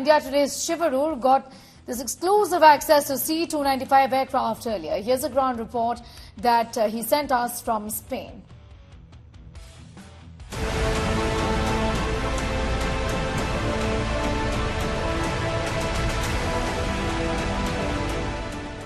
India Today's Shivarur got this exclusive access to C-295 aircraft earlier. Here's a ground report that he sent us from Spain.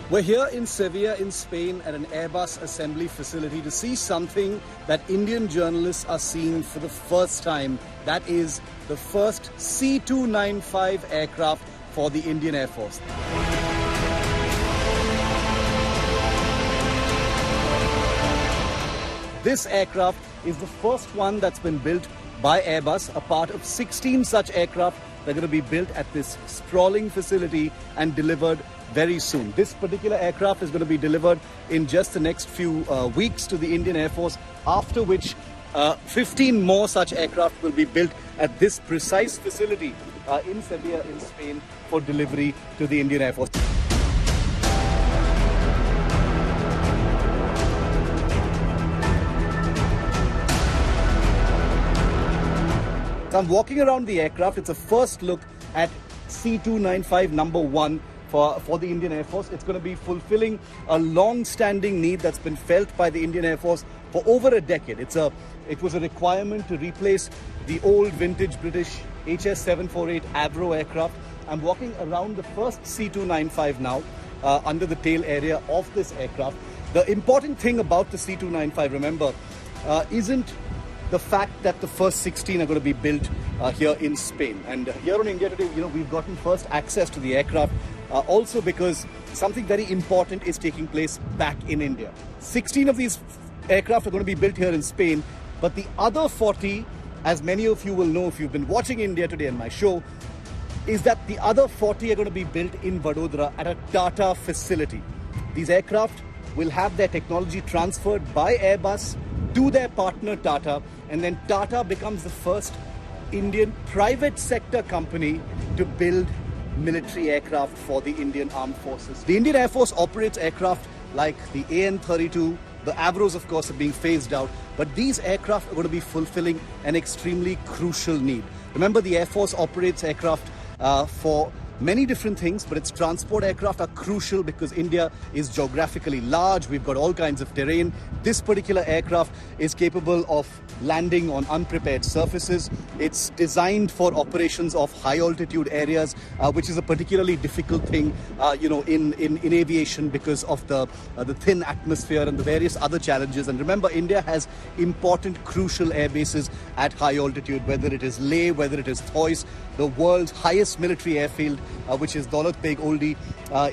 We're here in Sevilla in Spain at an Airbus assembly facility to see something that Indian journalists are seeing for the first time. That is the first C-295 aircraft for the Indian Air Force. This aircraft is the first one that's been built by Airbus, a part of 16 such aircraft that are going to be built at this sprawling facility and delivered very soon. This particular aircraft is going to be delivered in just the next few weeks to the Indian Air Force, after which 15 more such aircraft will be built at this precise facility in Sevilla in Spain for delivery to the Indian Air Force. So I'm walking around the aircraft. It's a first look at C-295 number 1 for the Indian Air Force. It's going to be fulfilling a long-standing need that's been felt by the Indian Air Force for over a decade. It was a requirement to replace the old vintage British HS-748 Avro aircraft. I'm walking around the first C-295 now under the tail area of this aircraft. The important thing about the C-295, remember, isn't the fact that the first 16 are going to be built here in Spain. And here on India Today, we've gotten first access to the aircraft also because something very important is taking place back in India. 16 of these aircraft are going to be built here in Spain, but the other 40, as many of you will know if you've been watching India Today and my show, is that the other 40 are going to be built in Vadodara at a Tata facility. These aircraft will have their technology transferred by Airbus to their partner Tata, and then Tata becomes the first Indian private sector company to build military aircraft for the Indian Armed Forces. The Indian Air Force operates aircraft like the AN-32, the Avros of course are being phased out, but these aircraft are going to be fulfilling an extremely crucial need. Remember, the Air Force operates aircraft for many different things, but its transport aircraft are crucial because India is geographically large. We've got all kinds of terrain. This particular aircraft is capable of landing on unprepared surfaces. It's designed for operations of high altitude areas, which is a particularly difficult thing, in aviation because of the thin atmosphere and the various other challenges. And remember, India has important, crucial air bases at high altitude, whether it is Leh, whether it is Thois, the world's highest military airfield, which is Daulat Beg Oldi,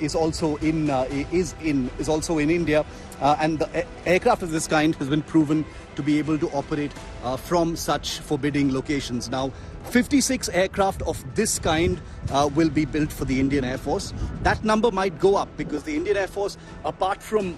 is also in India, and the aircraft of this kind has been proven to be able to operate from such forbidding locations. Now, 56 aircraft of this kind will be built for the Indian Air Force. That number might go up because the Indian Air Force, apart from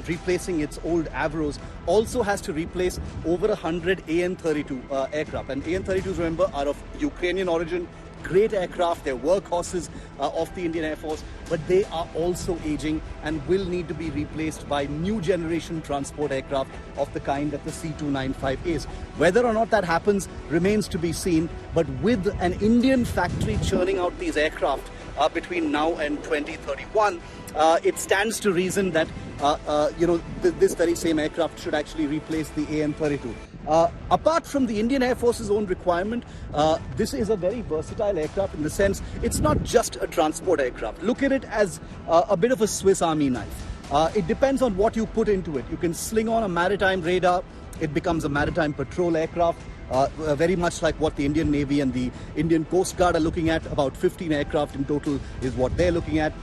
replacing its old Avros, also has to replace over 100 AN-32 aircraft. And AN-32s, remember, are of Ukrainian origin. Great aircraft, they're workhorses of the Indian Air Force, but they are also aging and will need to be replaced by new generation transport aircraft of the kind that the C-295 is. Whether or not that happens remains to be seen, but with an Indian factory churning out these aircraft between now and 2031, it stands to reason that this very same aircraft should actually replace the AN-32. Apart from the Indian Air Force's own requirement, this is a very versatile aircraft in the sense it's not just a transport aircraft. Look at it as a bit of a Swiss Army knife. It depends on what you put into it. You can sling on a maritime radar, it becomes a maritime patrol aircraft. Very much like what the Indian Navy and the Indian Coast Guard are looking at. About 15 aircraft in total is what they're looking at.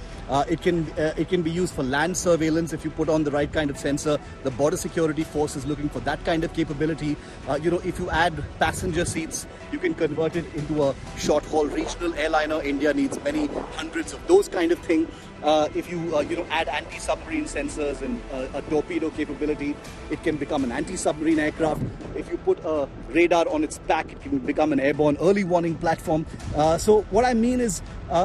It can be used for land surveillance if you put on the right kind of sensor. The Border Security Force is looking for that kind of capability. If you add passenger seats, you can convert it into a short-haul regional airliner. India needs many hundreds of those kind of thing. If you add anti-submarine sensors and a torpedo capability, it can become an anti-submarine aircraft. If you put a radar on its back, it can become an airborne early warning platform. So what I mean is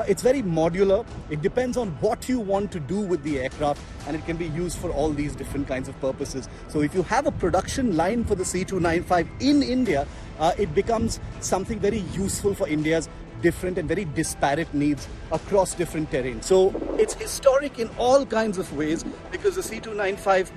it's very modular. It depends on what you want to do with the aircraft, and it can be used for all these different kinds of purposes. So if you have a production line for the C-295 in India, it becomes something very useful for India's different and very disparate needs across different terrains. So it's historic in all kinds of ways because the C295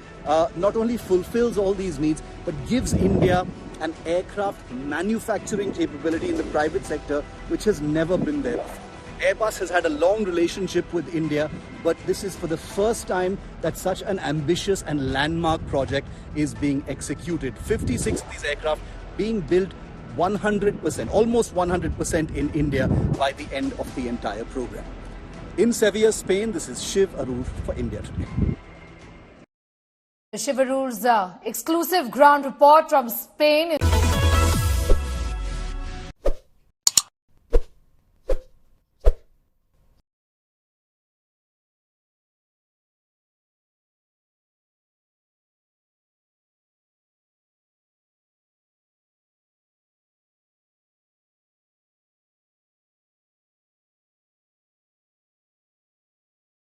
not only fulfills all these needs but gives India an aircraft manufacturing capability in the private sector which has never been there before. Airbus has had a long relationship with India, but this is for the first time that such an ambitious and landmark project is being executed. 56 of these aircraft being built 100%, almost 100% in India by the end of the entire program. In Sevilla, Spain, this is Shiv Arur for India Today. Shiv Arur's exclusive ground report from Spain.